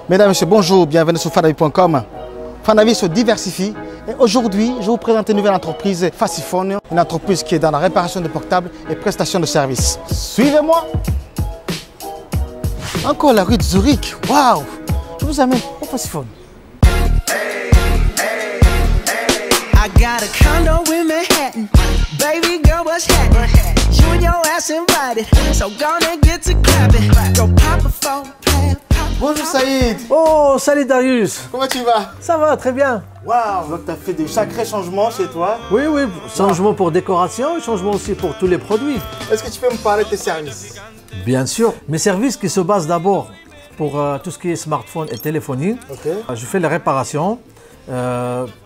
Mesdames et messieurs, bonjour, bienvenue sur fanavi.com. Fanavi se diversifie et aujourd'hui, je vais vous présenter une nouvelle entreprise, Fassiphone, une entreprise qui est dans la réparation de portables et prestation de services. Suivez-moi. Encore la rue de Zurich, waouh! Je vous amène au Fassiphone. I got a condo in Manhattan. Baby girl, what's happening? You and your ass invited, so gonna get to clapping. Go pop a phone, play. Bonjour Saïd. Oh, salut Darius. Comment tu vas? Ça va, très bien. Waouh, donc tu as fait des sacrés changements chez toi. Oui, oui, changement pour décoration, changement aussi pour tous les produits. Est-ce que tu peux me parler de tes services? Bien sûr. Mes services qui se basent d'abord pour tout ce qui est smartphone et téléphonie. Ok. Je fais les réparations,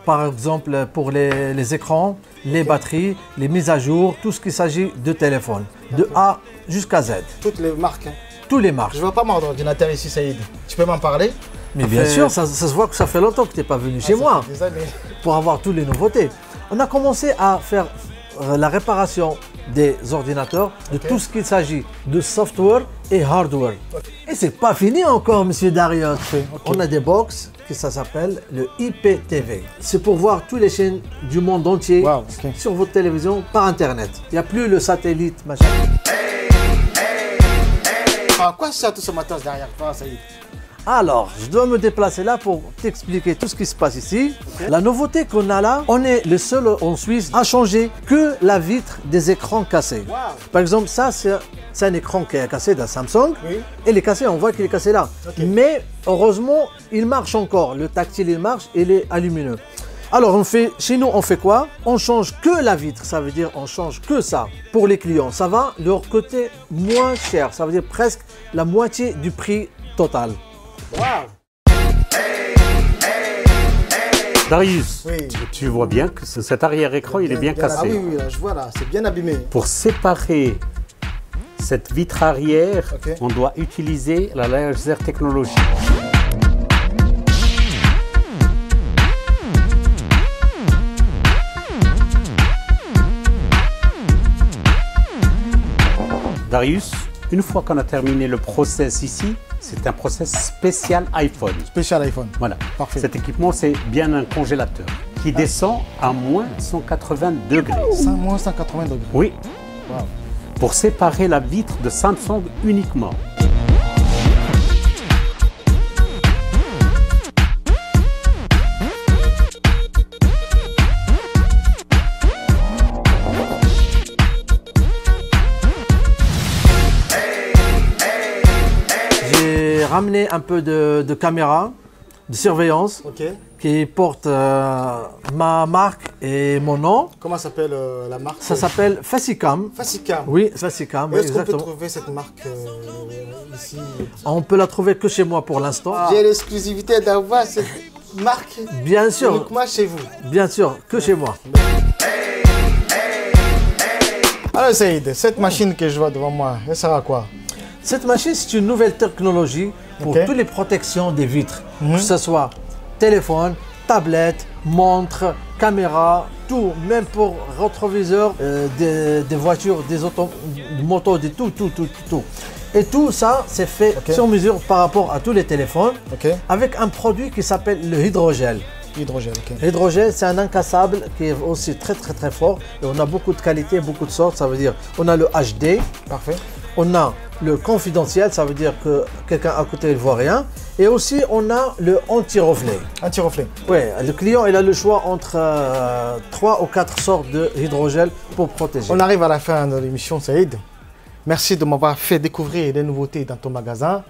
par exemple pour les écrans, les batteries, les mises à jour, tout ce qui s'agit de téléphone, de A jusqu'à Z. Toutes les marques. Hein. Tous les marques. Je vois pas mon ordinateur ici, Saïd. Tu peux m'en parler? Mais bien sûr, ça se voit que ça fait longtemps que tu n'es pas venu chez moi Des années. pour avoir toutes les nouveautés. On a commencé à faire la réparation des ordinateurs, de tout ce qu'il s'agit de software et hardware. Et c'est pas fini encore, monsieur Darius. On a des box que ça s'appelle le IPTV. C'est pour voir toutes les chaînes du monde entier sur votre télévision par internet. Il n'y a plus le satellite, machin. À quoi sert tout ce matin derrière toi, Saïd? Alors, je dois me déplacer là pour t'expliquer tout ce qui se passe ici. La nouveauté qu'on a là, on est le seul en Suisse à changer que la vitre des écrans cassés. Wow. Par exemple, ça, c'est un écran qui est cassé d'un Samsung. Oui. Et il est cassé, on voit qu'il est cassé là. Mais heureusement, il marche encore. Le tactile, il marche, il est lumineux. Alors, chez nous, on fait quoi? On change que la vitre, ça veut dire on change que ça. Pour les clients, ça va leur coûter moins cher. Ça veut dire presque la moitié du prix total. Wow. Darius, Oui. tu vois bien que cet arrière-écran, il est bien Ah cassé. oui, là, je vois là, c'est bien abîmé. Pour séparer cette vitre arrière, Ok. on doit utiliser la laser technologie. Darius, une fois qu'on a terminé le process ici, c'est un process spécial iPhone. Spécial iPhone. Voilà. Parfait. Cet équipement, c'est bien un congélateur qui descend à moins 180 degrés. Moins 180 degrés. Oui, Wow. pour séparer la vitre de Samsung uniquement. J'ai ramené un peu de caméra de surveillance Ok. qui porte ma marque et mon nom. Comment s'appelle la marque? Ça s'appelle Fassicam. Fassicam. Oui, Fassicam, oui, Est-ce qu'on peut exactement. trouver cette marque ici? On peut la trouver que chez moi pour l'instant. J'ai l'exclusivité d'avoir cette marque Bien sûr, uniquement chez vous. bien sûr, que chez moi. Alors Saïd, cette machine que je vois devant moi, elle sert à quoi? Cette machine, c'est une nouvelle technologie pour Ok. toutes les protections des vitres. Que ce soit téléphone, tablette, montre, caméra, tout, même pour rétroviseur des voitures, des motos, de tout. Et tout ça, c'est fait sur mesure par rapport à tous les téléphones Ok. avec un produit qui s'appelle le hydrogel. Hydrogène, ok. L'hydrogel, c'est un incassable qui est aussi très fort. Et on a beaucoup de qualités, beaucoup de sortes. Ça veut dire, on a le HD, Parfait. on a le confidentiel, ça veut dire que quelqu'un à côté ne voit rien. Et aussi, on a le anti-reflet. Anti-reflet. Oui, le client, il a le choix entre 3 ou 4 sortes de hydrogel pour protéger. On arrive à la fin de l'émission, Saïd. Merci de m'avoir fait découvrir des nouveautés dans ton magasin.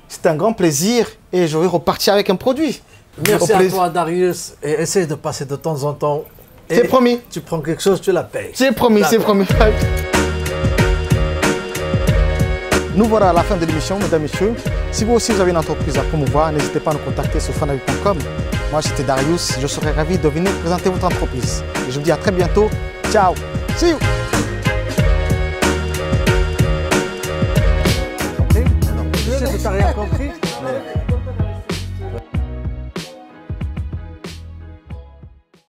C'était un grand plaisir et je vais repartir avec un produit. Merci Au à plaisir. toi, Darius. Et essaye de passer de temps en temps. Et C'est promis. Tu prends quelque chose, tu la payes. C'est promis, c'est D'accord. promis. Nous voilà à la fin de l'émission, mesdames et messieurs. Si vous aussi vous avez une entreprise à promouvoir, n'hésitez pas à nous contacter sur fanavi.com. Moi, c'était Darius. Je serai ravi de venir présenter votre entreprise. Et je vous dis à très bientôt. Ciao. See you. Tu sais que tu n'as rien compris.